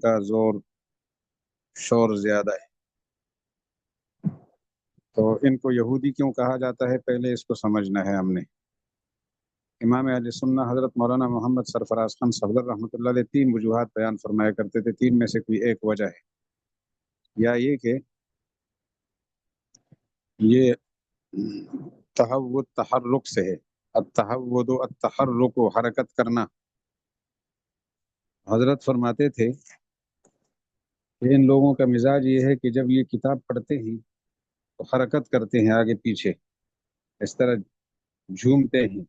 کا زور شور زیادہ ہے۔ تو ان کو یہودی کیوں کہا جاتا ہے، پہلے اس کو سمجھنا ہے ہم نے۔ امام اہل سنہ حضرت مولانا محمد سرفراز خان صفدر رحمۃ اللہ علیہ 3 وجوہات بیان فرمایا کرتے تھے، 3 میں سے کوئی ایک وجہ ہے، یا یہ کہ یہ تحود تحرک سے ہے۔ التحود و التحرک و حرکت کرنا۔ حضرت فرماتے تھے کہ ان لوگوں کا مزاج یہ ہے کہ جب یہ کتاب پڑھتے ہیں تو حرکت کرتے ہیں آگے پیچھے، اس طرح جھومتے ہیں،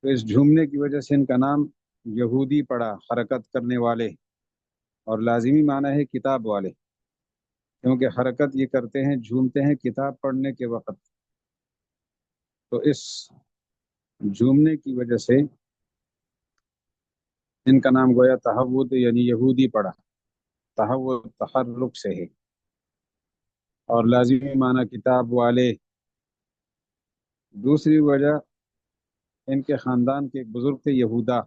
تو اس جھومنے کی وجہ سے ان کا نام یہودی پڑا، حرکت کرنے والے، اور لازمی معنی ہے کتاب والے، کیونکہ حرکت یہ کرتے ہیں، جھومتے ہیں کتاب پڑھنے کے وقت، تو اس جھومنے کی وجہ سے ان کا نام گویا تحود یعنی یہودی پڑا، تحود تحرک سے ہے، اور لازمی معنی کتاب والے۔ دوسری وجہ، ان کے خاندان کے ایک بزرگ تھے یہودا،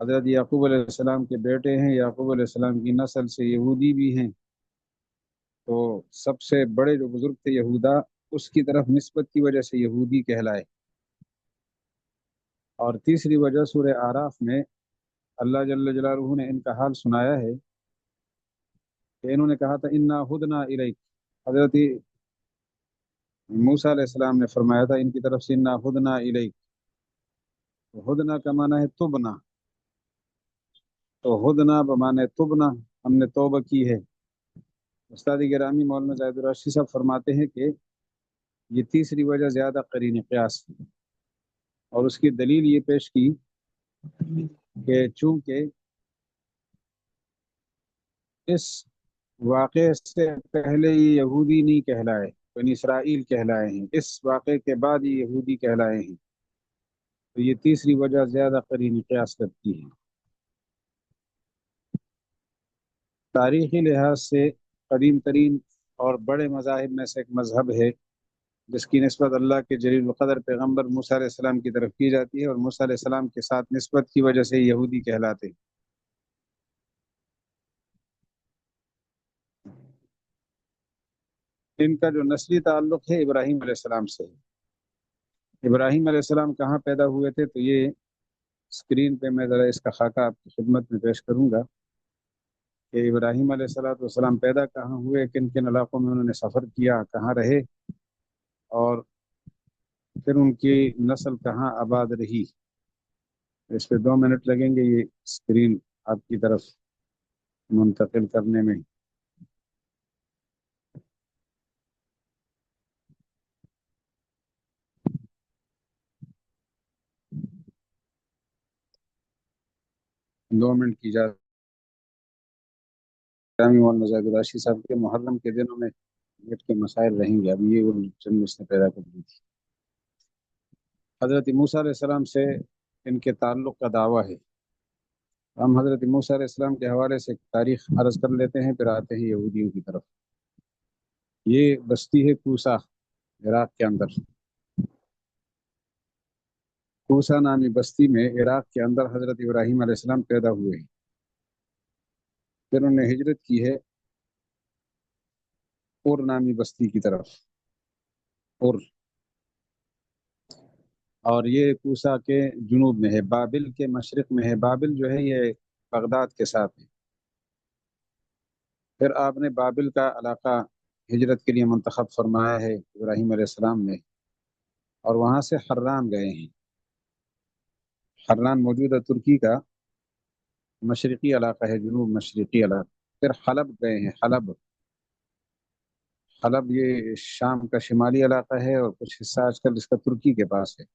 حضرت یعقوب علیہ السلام کے بیٹے ہیں، یعقوب علیہ السلام کی نسل سے یہودی بھی ہیں، تو سب سے بڑے جو بزرگ تھے یہودا، اس کی طرف نسبت کی وجہ سے یہودی کہلائے۔ اور تیسری وجہ، سورہ اعراف میں اللہ جل جلالہ نے ان کا حال سنایا ہے کہ انہوں نے کہا تھا انا ہدنا الیک، حضرت موسیٰ علیہ السلام نے فرمایا تھا ان کی طرف سے انا ہدنا الیک، ہدنا کا معنی ہے تبنا، تو ہدنا بمعنی تبنا، ہم نے توبہ کی ہے۔ استاد گرامی مولانا زاہد الراشدی صاحب فرماتے ہیں کہ یہ تیسری وجہ زیادہ قرین قیاس ہے، اور اس کی دلیل یہ پیش کی کہ چونکہ اس واقعے سے پہلے یہ یہودی نہیں کہلائے، بنی اسرائیل کہلائے ہیں، اس واقعے کے بعد یہ یہودی کہلائے ہیں، تو یہ تیسری وجہ زیادہ قرین قیاس کرتی ہے۔ تاریخی لحاظ سے قدیم ترین اور بڑے مذاہب میں سے ایک مذہب ہے جس کی نسبت اللہ کے جلیل القدر پیغمبر موسیٰ علیہ السلام کی طرف کی جاتی ہے، اور موسیٰ علیہ السلام کے ساتھ نسبت کی وجہ سے یہودی کہلاتے ہیں۔ ان کا جو نسلی تعلق ہے ابراہیم علیہ السلام سے ہے۔ ابراہیم علیہ السلام کہاں پیدا ہوئے تھے، تو یہ اسکرین پہ میں ذرا اس کا خاکہ آپ کی خدمت میں پیش کروں گا کہ ابراہیم علیہ السلام پیدا کہاں ہوئے، کن کن علاقوں میں انہوں نے سفر کیا، کہاں رہے، اور پھر ان کی نسل کہاں آباد رہی۔ اس پہ 2 منٹ لگیں گے یہ اسکرین آپ کی طرف منتقل کرنے میں۔ دو منٹ کی اجازت۔ مولانا زاہد الراشدی صاحب کے محرم کے دنوں میں نیٹ کے مسائل رہیں گے، اب یہ وہ چند اس نے پیدا کر دی تھی۔ حضرت موسیٰ علیہ السلام سے ان کے تعلق کا دعویٰ ہے۔ ہم حضرت موسیٰ علیہ السلام کے حوالے سے تاریخ عرض کر لیتے ہیں، پھر آتے ہیں یہودیوں کی طرف۔ یہ بستی ہے کوسا، عراق کے اندر۔ کوسا نامی بستی میں عراق کے اندر حضرت ابراہیم علیہ السلام پیدا ہوئے ہیں۔ پھر انہوں نے ہجرت کی ہے اور نامی بستی کی طرف، اور یہ کوسا کے جنوب میں ہے، بابل کے مشرق میں ہے۔ بابل جو ہے یہ بغداد کے ساتھ ہے۔ پھر آپ نے بابل کا علاقہ ہجرت کے لیے منتخب فرمایا ہے ابراہیم علیہ السلام نے، اور وہاں سے حران گئے ہیں۔ حران موجودہ ترکی کا مشرقی علاقہ ہے، جنوب مشرقی علاقہ۔ پھر حلب گئے ہیں، حلب یہ شام کا شمالی علاقہ ہے، اور کچھ حصہ آج کل اس کا ترکی کے پاس ہے۔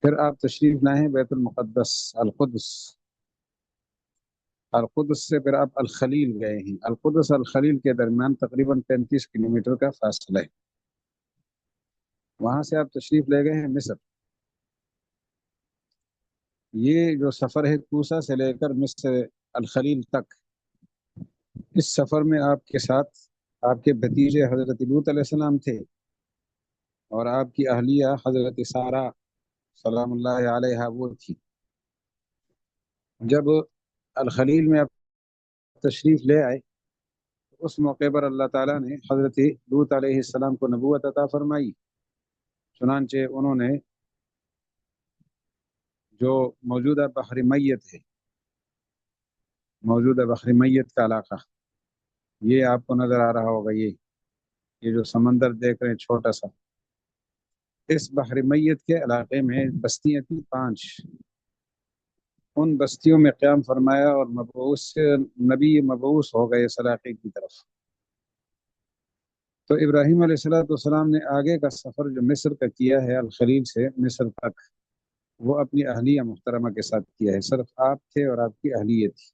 پھر آپ تشریف لائے ہیں بیت المقدس، القدس سے پھر آپ الخلیل گئے ہیں۔ القدس الخلیل کے درمیان تقریباً 35 کلومیٹر کا فاصلہ ہے۔ وہاں سے آپ تشریف لے گئے ہیں مصر۔ یہ جو سفر ہے کوسا سے لے کر مصر الخلیل تک، اس سفر میں آپ کے ساتھ آپ کے بھتیجے حضرت لوط علیہ السلام تھے، اور آپ کی اہلیہ حضرت سارہ سلام اللہ علیہا وہ تھی۔ جب الخلیل میں آپ تشریف لے آئے، اس موقع پر اللہ تعالیٰ نے حضرت لوط علیہ السلام کو نبوت عطا فرمائی۔ چنانچہ انہوں نے جو موجودہ بحر میت ہے، موجودہ بحر میت کا علاقہ، یہ آپ کو نظر آ رہا ہوگا، یہ جو سمندر دیکھ رہے ہیں چھوٹا سا، اس بحر میت کے علاقے میں بستیاں تھیں 5۔ ان بستیوں میں قیام فرمایا اور مبعوث ہو گئے اس علاقے کی طرف۔ تو ابراہیم علیہ السلام نے آگے کا سفر جو مصر کا کیا ہے، الخلیل سے مصر تک، وہ اپنی اہلیہ محترمہ کے ساتھ کیا ہے۔ صرف آپ تھے اور آپ کی اہلیہ تھی،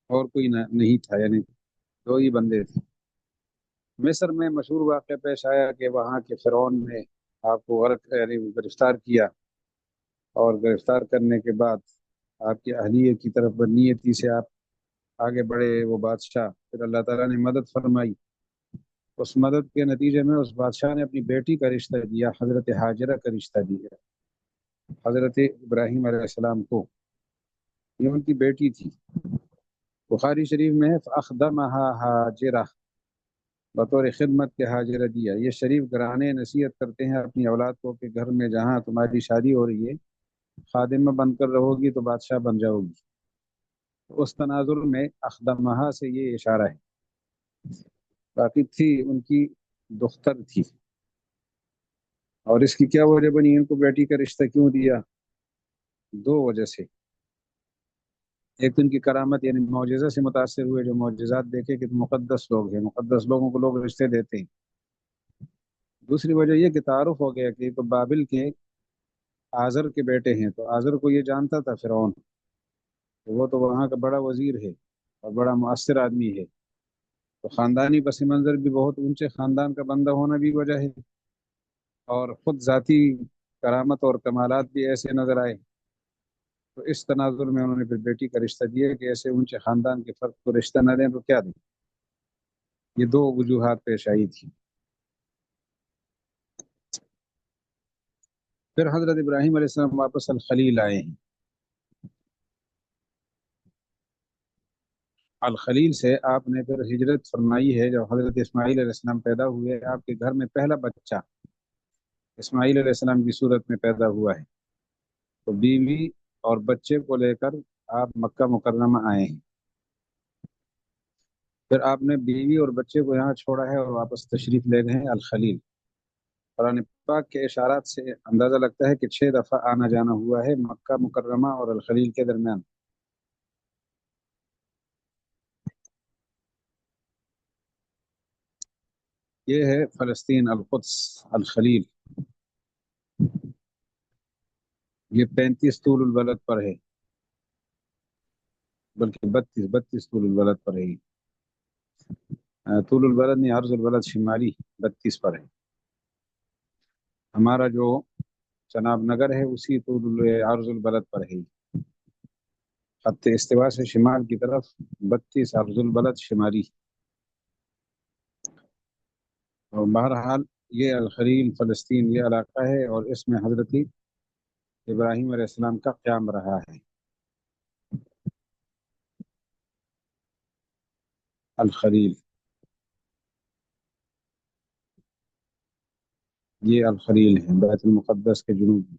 اور کوئی نہیں تھا، یعنی 2 ہی بندے تھے۔ مصر میں مشہور واقعہ پیش آیا کہ وہاں کے فرعون نے آپ کو یعنی گرفتار کیا، اور گرفتار کرنے کے بعد آپ کی اہلیہ کی طرف بدنیتی سے آپ آگے بڑھے وہ بادشاہ، پھر اللہ تعالیٰ نے مدد فرمائی۔ اس مدد کے نتیجے میں اس بادشاہ نے اپنی بیٹی کا رشتہ دیا، حضرت ہاجرہ کا رشتہ دیا حضرت ابراہیم علیہ السلام کو، یہ ان کی بیٹی تھی۔ بخاری شریف میں فَأَخْدَمَهَا ہاجرہ، بطور خدمت کے حاجرہ دیا۔ یہ شریف گھرانے نصیحت کرتے ہیں اپنی اولاد کو کہ گھر میں جہاں تمہاری شادی ہو رہی ہے، خادمہ بن کر رہو گی تو بادشاہ بن جاؤ گی۔ اس تناظر میں اخدمہا سے یہ اشارہ ہے، باقی تھی ان کی دختر تھی۔ اور اس کی کیا وجہ بنی، ان کو بیٹی کا رشتہ کیوں دیا؟ 2 وجہ سے۔ ایک تو ان کی کرامت یعنی معجزہ سے متاثر ہوئے، جو معجزات دیکھے کہ مقدس لوگ ہیں، مقدس لوگوں کو لوگ رشتے دیتے ہیں۔ دوسری وجہ یہ کہ تعارف ہو گیا کہ تو بابل کے آزر کے بیٹے ہیں، تو آزر کو یہ جانتا تھا فرعون، وہ تو وہاں کا بڑا وزیر ہے اور بڑا مؤثر آدمی ہے، تو خاندانی پس منظر بھی بہت اونچے خاندان کا بندہ ہونا بھی وجہ ہے، اور خود ذاتی کرامت اور کمالات بھی ایسے نظر آئے۔ تو اس تناظر میں انہوں نے پھر بیٹی کا رشتہ دیا کہ ایسے اونچے خاندان کے فرد کو رشتہ نہ دیں تو کیا دیں۔ یہ 2 وجوہات پیش آئی تھی۔ پھر حضرت ابراہیم علیہ السلام واپس الخلیل آئے ہیں۔ الخلیل سے آپ نے پھر ہجرت فرمائی ہے۔ جب حضرت اسماعیل علیہ السلام پیدا ہوئے، آپ کے گھر میں پہلا بچہ اسماعیل علیہ السلام کی صورت میں پیدا ہوا ہے، تو بیوی اور بچے کو لے کر آپ مکہ مکرمہ آئے ہیں۔ پھر آپ نے بیوی اور بچے کو یہاں چھوڑا ہے اور واپس تشریف لے گئے ہیں الخلیل۔ قرآن پاک کے اشارات سے اندازہ لگتا ہے کہ 6 دفعہ آنا جانا ہوا ہے مکہ مکرمہ اور الخلیل کے درمیان۔ یہ ہے فلسطین، القدس، الخلیل۔ یہ 35 طول البلد پر ہے، بلکہ 32 طول البلد پر ہے۔ طول البلد نہیں، عرض البلد شمالی 32 پر ہے۔ ہمارا جو چناب نگر ہے اسی طول عرض البلد پر ہے، خط استوا سے شمال کی طرف 32 عرض البلد شمالی۔ اور بہرحال یہ الخلیل فلسطین یہ علاقہ ہے، اور اس میں حضرت ابراہیم علیہ السلام کا قیام رہا ہے۔ الخلیل، یہ الخلیل ہے بیت المقدس کے جنوب میں۔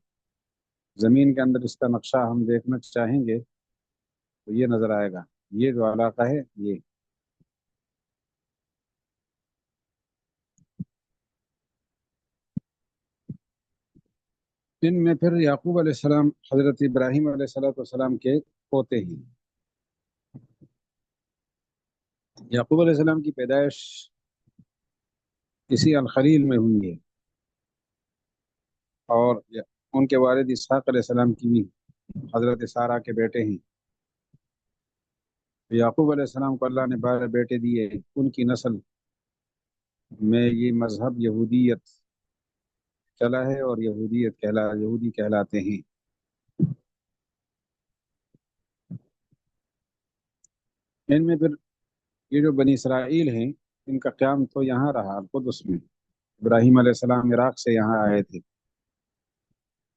زمین کے اندر اس کا نقشہ ہم دیکھنا چاہیں گے تو یہ نظر آئے گا، یہ جو علاقہ ہے یہ۔ ان میں پھر یعقوب علیہ السلام حضرت ابراہیم علیہ السلام کے پوتے ہیں۔ یعقوب علیہ السلام کی پیدائش اسی الخلیل میں ہوئی ہے، اور ان کے والد اسحاق علیہ السلام کی بھی حضرت سارہ کے بیٹے ہیں۔ یعقوب علیہ السلام کو اللہ نے 12 بیٹے دیے، ان کی نسل میں یہ مذہب یہودیت چلا ہے، اور یہودی کہلاتے ہیں۔ ان میں پھر یہ جو بنی اسرائیل ہیں، ان کا قیام تو یہاں رہا القدس میں۔ ابراہیم علیہ السلام عراق سے یہاں آئے تھے،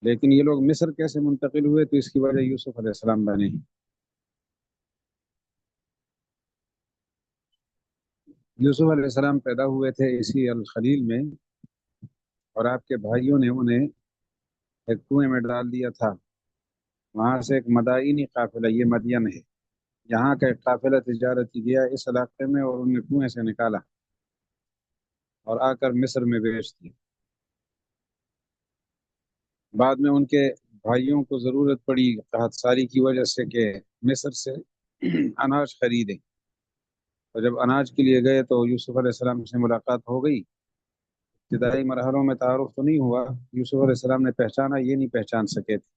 لیکن یہ لوگ مصر کیسے منتقل ہوئے؟ تو اس کی وجہ یوسف علیہ السلام بنے ہیں۔ یوسف علیہ السلام پیدا ہوئے تھے اسی الخلیل میں، اور آپ کے بھائیوں نے انہیں ایک کنویں میں ڈال دیا تھا۔ وہاں سے ایک مدائنی قافلہ، یہ مدین ہے، یہاں کا ایک قافلہ تجارتی گیا اس علاقے میں، اور انہیں کنویں سے نکالا اور آ کر مصر میں بیچ دی۔ بعد میں ان کے بھائیوں کو ضرورت پڑی قحط ساری کی وجہ سے کہ مصر سے اناج خریدیں، تو جب اناج کے لیے گئے تو یوسف علیہ السلام سے ملاقات ہو گئی۔ ابتدائی مرحلوں میں تعارف تو نہیں ہوا، یوسف علیہ السلام نے پہچانا، یہ نہیں پہچان سکے تھے،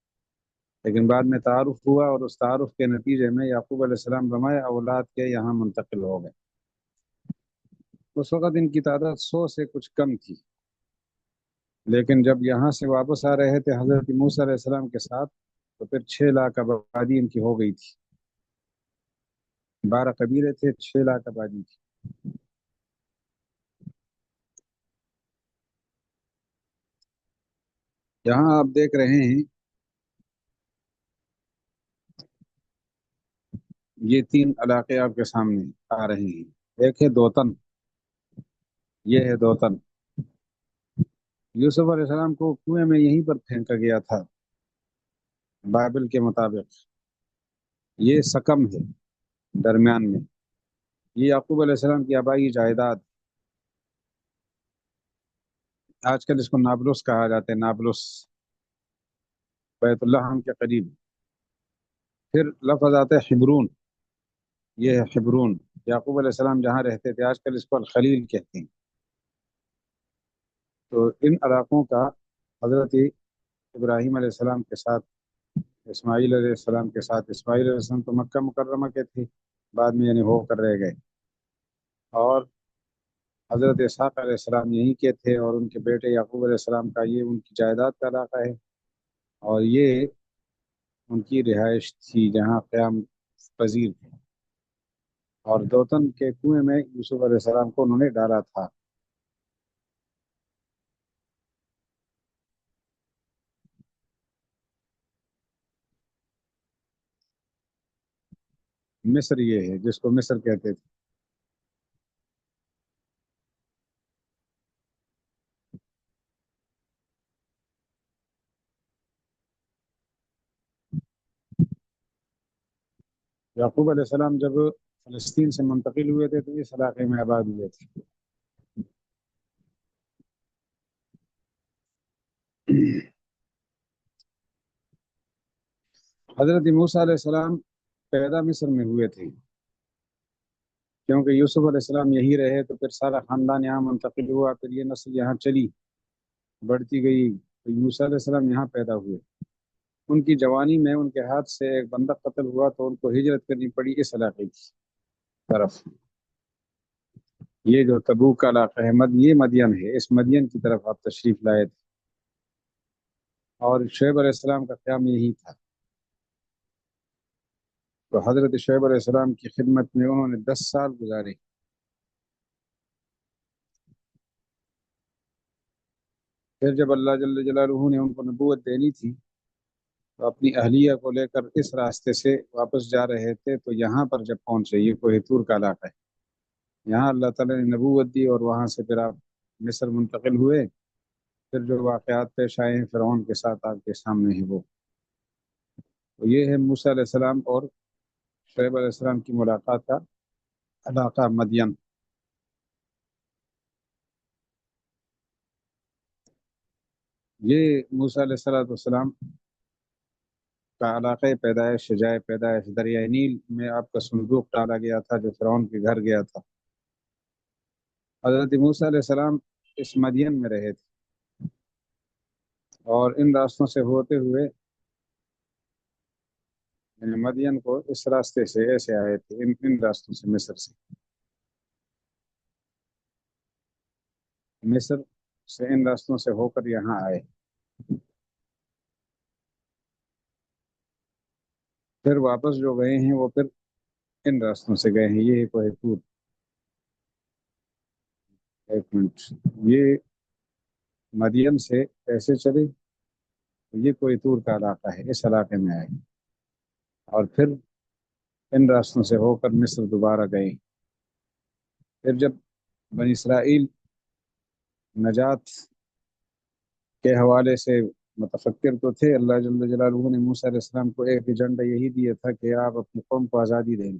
لیکن بعد میں تعارف ہوا، اور اس تعارف کے نتیجے میں یعقوب علیہ السلام بمائے اولاد کے یہاں منتقل ہو گئے۔ اس وقت ان کی تعداد 100 سے کچھ کم تھی، لیکن جب یہاں سے واپس آ رہے تھے حضرت موسیٰ علیہ السلام کے ساتھ، تو پھر 6 لاکھ آبادی ان کی ہو گئی تھی۔ 12 قبیلے تھے، 6 لاکھ آبادی تھی۔ یہاں آپ دیکھ رہے ہیں یہ 3 علاقے آپ کے سامنے آ رہے ہیں۔ ایک ہے دوتن، یہ ہے دوتن۔ یوسف علیہ السلام کو کنویں میں یہیں پر پھینکا گیا تھا بائبل کے مطابق۔ یہ سکم ہے درمیان میں، یہ یعقوب علیہ السلام کی آبائی جائیداد۔ آج کل اس کو نابلس کہا جاتا ہے، نابلس، بیت اللہ کے قریب۔ پھر لفظ آتا ہے حبرون، یہ ہے حبرون، یعقوب علیہ السلام جہاں رہتے تھے، آج کل اس کو الخلیل کہتے ہیں۔ تو ان علاقوں کا حضرت ابراہیم علیہ السلام کے ساتھ، اسماعیل علیہ السلام کے ساتھ، اسماعیل علیہ السلام تو مکہ مکرمہ کے تھے، بعد میں یعنی ہو کر رہ گئے، اور حضرت اسحاق علیہ السلام یہیں کے تھے، اور ان کے بیٹے یعقوب علیہ السلام کا یہ ان کی جائیداد کا علاقہ ہے، اور یہ ان کی رہائش تھی جہاں قیام پذیر تھے۔ اور دوتن کے کنویں میں یوسف علیہ السلام کو انہوں نے ڈالا تھا۔ مصر یہ ہے جس کو مصر کہتے تھے۔ یعقوب علیہ السلام جب فلسطین سے منتقل ہوئے تھے تو اس علاقے میں آباد ہوئے تھے۔ حضرت موسیٰ علیہ السلام پیدا مصر میں ہوئے تھے، کیونکہ یوسف علیہ السلام یہی رہے تو پھر سارا خاندان یہاں منتقل ہوا، پھر یہ نسل یہاں چلی بڑھتی گئی، تو موسیٰ علیہ السلام یہاں پیدا ہوئے۔ ان کی جوانی میں ان کے ہاتھ سے ایک بندہ قتل ہوا تو ان کو ہجرت کرنی پڑی اس علاقے کی طرف۔ یہ جو تبوک کا علاقہ ہے، یہ مدین ہے، اس مدین کی طرف آپ تشریف لائے تھے، اور شعیب علیہ السلام کا قیام یہی تھا۔ تو حضرت شعیب علیہ السلام کی خدمت میں انہوں نے 10 سال گزارے۔ پھر جب اللہ جل جلالہ نے ان کو نبوت دینی تھی تو اپنی اہلیہ کو لے کر اس راستے سے واپس جا رہے تھے، تو یہاں پر جب پہنچے، یہ کوہ طور کا علاقہ ہے، یہاں اللہ تعالیٰ نے نبوت دی، اور وہاں سے پھر آپ مصر منتقل ہوئے۔ پھر جو واقعات پیش آئے ہیں فرعون کے ساتھ آپ کے سامنے ہیں وہ، تو یہ ہے موسیٰ علیہ السلام اور شعیب علیہ السلام کی ملاقات کا علاقہ مدین۔ یہ موسیٰ علیہ السلام کا علاقہ پیدائش، جائے پیدائش دریائے نیل میں آپ کا صندوق ڈالا گیا تھا جو فرعون کے گھر گیا تھا۔ حضرت موسیٰ علیہ السلام اس مدین میں رہے تھے، اور ان راستوں سے ہوتے ہوئے، یعنی مدین کو اس راستے سے ایسے آئے تھے، ان راستوں سے، مصر سے ان راستوں سے ہو کر یہاں آئے۔ پھر واپس جو گئے ہیں وہ پھر ان راستوں سے گئے ہیں، یہ کوہ طور۔ ایک منٹ، یہ مدین سے ایسے چلے، اور مدین سے پھر یہاں آئے۔ 1 منٹ، یہ مدین سے ایسے چلے، اور مدین سے پھر یہاں آئے۔ 1 منٹ، یہ مدین سے ایسے چلے، اور مدین سے پھر یہاں آئے۔ 1 منٹ، یہ مدین سے ایسے چلے، اور مدین سے پھر یہاں آئے۔ یہ کوئی طور کا علاقہ ہے، اس علاقے میں آئے اور پھر ان راستوں سے ہو کر مصر دوبارہ گئے۔ پھر جب بنی اسرائیل نجات کے حوالے سے متفکر تو تھے، اللہ جل جلالہ نے موسیٰ علیہ السلام کو ایک ایجنڈا یہی دیا تھا کہ آپ اپنی قوم کو آزادی دیں گے۔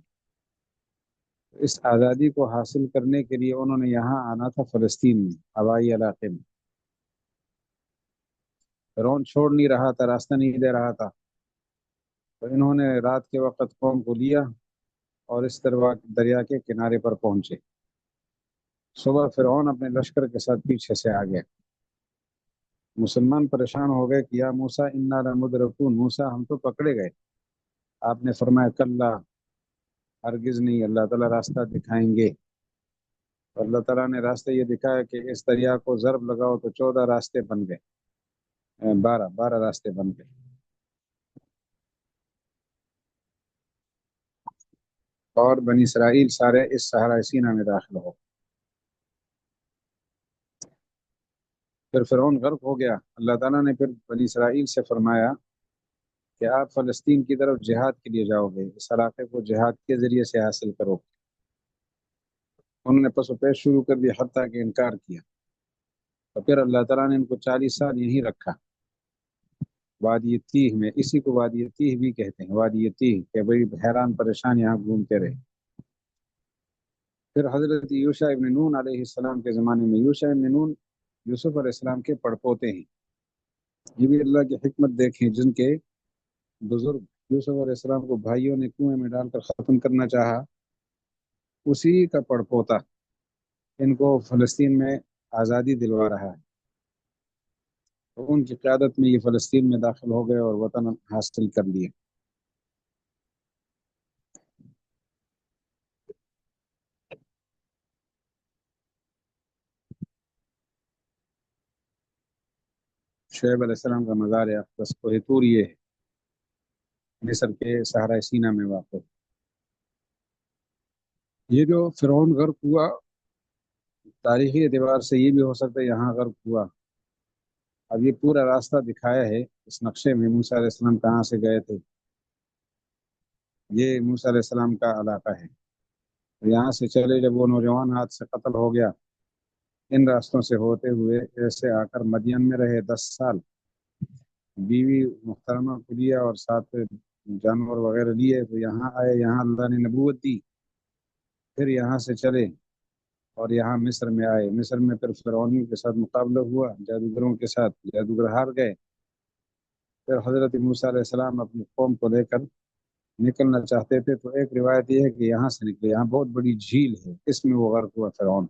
اس آزادی کو حاصل کرنے کے لیے انہوں نے یہاں آنا تھا، فلسطین میں، ہوائی علاقے میں۔ فرعون چھوڑ نہیں رہا تھا، راستہ نہیں دے رہا تھا، تو انہوں نے رات کے وقت قوم کو لیا اور اس طرح دریا کے کنارے پر پہنچے۔ صبح فرعون اپنے لشکر کے ساتھ پیچھے سے آ گئے۔ مسلمان پریشان ہو گئے کہ یا موسیٰ انا لمدرکون، موسیٰ ہم تو پکڑے گئے۔ آپ نے فرمایا کلا، ہرگز نہیں، اللہ تعالیٰ راستہ دکھائیں گے۔ اور اللہ تعالیٰ نے راستہ یہ دکھایا کہ اس دریا کو ضرب لگاؤ تو 14 راستے بن گئے، 12 راستے بن گئے۔ اور بنی اسرائیل سارے اس صحرائے سینا میں داخل ہو۔ پھر فرعون غرق ہو گیا۔ اللہ تعالیٰ نے پھر بنی اسرائیل سے فرمایا کہ آپ فلسطین کی طرف جہاد کے لیے جاؤ گے، اس علاقے کو جہاد کے ذریعے سے حاصل کرو۔ انہوں نے پس و پیش شروع کر دیا، حتیٰ کہ انکار کیا۔ تو پھر اللہ تعالیٰ نے ان کو 40 سال یہیں رکھا، وادی تیہ میں۔ اسی کو وادی تیہ بھی کہتے ہیں، وادی تیہ، کہ بڑی حیران پریشان یہاں گھومتے رہے۔ پھر حضرت یوشع ابن نون علیہ السلام کے زمانے میں، یوشع ابن نون یوسف علیہ السلام کے پڑپوتے ہیں۔ یہ بھی اللہ کی حکمت دیکھیں، جن کے بزرگ یوسف علیہ السلام کو بھائیوں نے کنویں میں ڈال کر ختم کرنا چاہا، اسی کا پڑپوتا ان کو فلسطین میں آزادی دلوا رہا ہے۔ تو ان کی قیادت میں یہ فلسطین میں داخل ہو گئے اور وطن حاصل کر لیے۔ شعیب علیہ السلام کا مزار اقدس کوہ طور یہ ہے، مصر کے صحرائے سینا میں واقع۔ یہ جو فرعون غرق ہوا، تاریخی اعتبار سے یہ بھی ہو سکتا ہے یہاں غرق ہوا۔ اب یہ پورا راستہ دکھایا ہے اس نقشے میں، موسیٰ علیہ السلام کہاں سے گئے تھے۔ یہ موسیٰ علیہ السلام کا علاقہ ہے۔ یہاں سے چلے، جب وہ نوجوان ہاتھ سے قتل ہو گیا، ان راستوں سے ہوتے ہوئے ایسے آ کر مدین میں رہے 10 سال، بیوی محترمہ کو لیا اور ساتھ جانور وغیرہ لیے، تو یہاں آئے، یہاں اللہ نے نبوت دی۔ پھر یہاں سے چلے اور یہاں مصر میں آئے۔ مصر میں پھر فرعونیوں کے ساتھ مقابلہ ہوا، جادوگروں کے ساتھ، جادوگر ہار گئے۔ پھر حضرت موسیٰ علیہ السلام اپنی قوم کو لے کر نکلنا چاہتے تھے، تو ایک روایت یہ ہے کہ یہاں سے نکلے، یہاں بہت بڑی جھیل ہے، اس میں وہ غرق ہوا فرعون،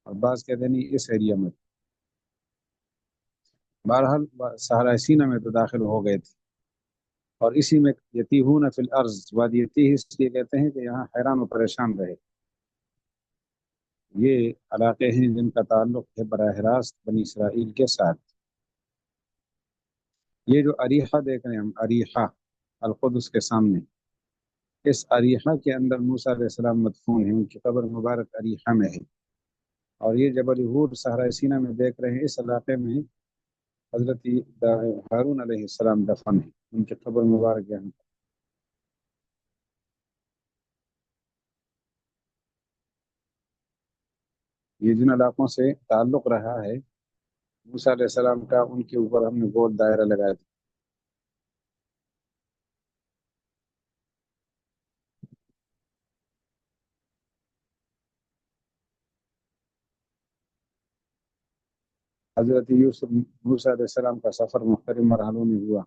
اور بعض کہتے ہیں نہیں اس ایریا میں۔ بہرحال صحرائے سینا میں تو داخل ہو گئے تھے، اور اسی میں یتیہون فی الارض، وادی یتیہ اس لیے کہتے ہیں کہ یہاں حیران و پریشان رہے۔ یہ علاقے ہیں جن کا تعلق ہے براہ راست بنی اسرائیل کے ساتھ۔ یہ جو اریحہ دیکھ رہے ہیں ہم، اریحہ القدس کے سامنے، اس اریحہ کے اندر موسیٰ علیہ السلام مدفون ہیں، ان کی قبر مبارک اریحہ میں ہے۔ اور یہ جبل ہور صحرائے سینا میں دیکھ رہے ہیں، اس علاقے میں حضرت ہارون علیہ السلام دفن ہیں، ان کی قبر مبارک یہاں۔ یہ جن علاقوں سے تعلق رہا ہے موسیٰ علیہ السلام کا، ان کے اوپر ہم نے گول دائرہ لگایا تھا۔ حضرت یوسف موسیٰ علیہ السلام کا سفر مختلف مرحلوں میں ہوا۔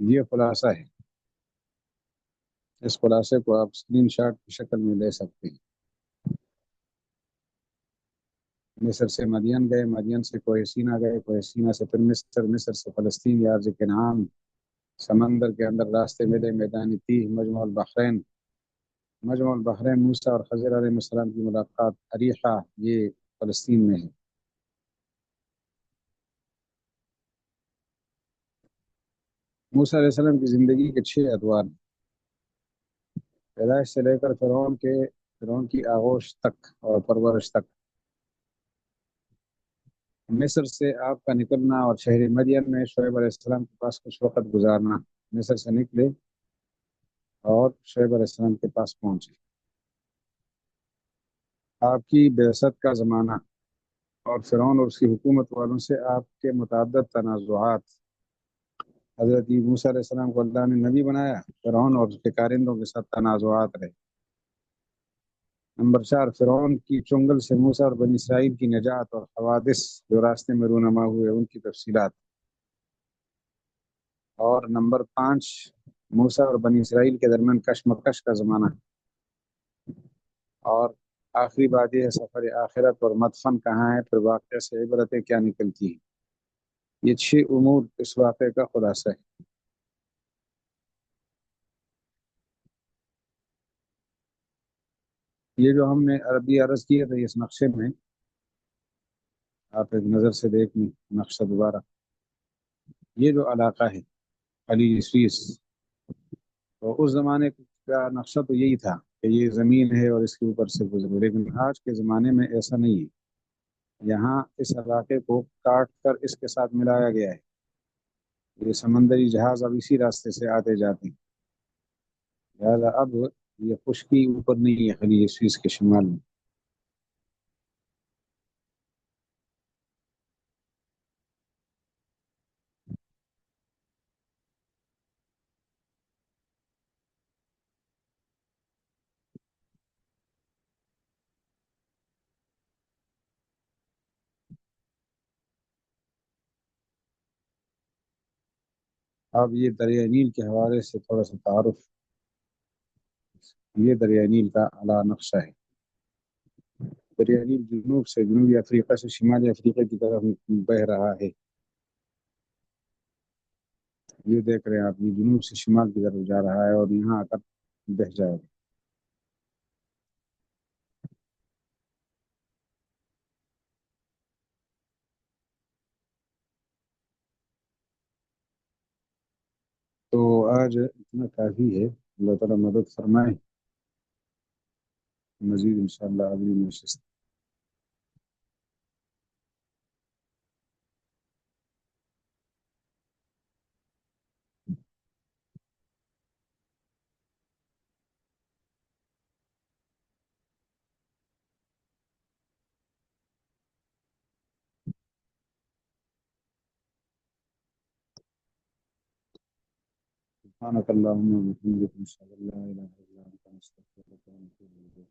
یہ خلاصہ ہے، اس خلاصے کو آپ اسکرین شاٹ کی شکل میں لے سکتے ہیں۔ مصر سے مدین گئے، مدین سے کوہ سینا گئے، کوہ سینا سے پھر مصر، مصر سے فلسطین یا ارض کنعان، سمندر کے اندر راستے ملے، میدان تیہ، مجمع البحرین، مجمع البحرین موسیٰ اور خضر علیہ السلام کی ملاقات، اریحہ یہ فلسطین میں ہے۔ موسیٰ علیہ السلام کی زندگی کے 6 ادوار، پیدائش سے لے کر فرعون کی آغوش تک اور پرورش تک۔ مصر سے آپ کا نکلنا اور شہر مدین میں شعیب علیہ السلام کے پاس کچھ وقت گزارنا۔ مصر سے نکلے اور شعیب علیہ السلام کے پاس پہنچے۔ آپ کی بعثت کا زمانہ اور فرعون اور اس کی حکومت والوں سے آپ کے متعدد تنازعات۔ حضرت موسیٰ علیہ السلام کو اللہ نے نبی بنایا، فرعون اور اس کے کارندوں کے ساتھ تنازعات رہے۔ نمبر 4، فرعون کی چنگل سے موسیٰ اور بنی اسرائیل کی نجات اور حوادث جو راستے میں رونما ہوئے ان کی تفصیلات۔ اور نمبر 5، موسیٰ اور بنی اسرائیل کے درمیان کشمکش کا زمانہ۔ اور آخری بات یہ ہے سفر آخرت اور مدفن کہاں ہے، پھر واقعہ سے عبرتیں کیا نکلتی ہیں۔ یہ 6 امور اس واقعے کا خلاصہ ہے۔ یہ جو ہم نے عربی عرض کیا تھا اس نقشے میں آپ ایک نظر سے دیکھ لیں نقشہ دوبارہ۔ یہ جو علاقہ ہے خلیج سوئس، تو اس زمانے کا نقشہ تو یہی تھا کہ یہ زمین ہے اور اس کے اوپر سے گزرے، لیکن آج کے زمانے میں ایسا نہیں ہے۔ یہاں اس علاقے کو کاٹ کر اس کے ساتھ ملایا گیا ہے۔ یہ سمندری جہاز اب اسی راستے سے آتے جاتے ہیں، لہٰذا اب یہ خشکی اوپر نہیں ہے خلیج سوئس کے شمال میں۔ اب یہ دریائے نیل کے حوالے سے تھوڑا سا تعارف۔ یہ دریائے نیل کا اعلیٰ نقشہ ہے۔ دریائے نیل جنوب سے جنوبی افریقہ سے شمالی افریقہ کی طرف بہہ رہا ہے۔ یہ دیکھ رہے ہیں آپ، یہ جنوب سے شمال کی طرف جا رہا ہے اور یہاں آ کر بہہ جائے گا۔ تو آج اتنا کافی ہے، اللہ تعالیٰ مدد فرمائے، مزید انشاءاللہ اگلی نشست۔ سبحانک اللہم و بحمدک، اشہد ان لا الہ الا انت، نستغفرک ونتوب الیک۔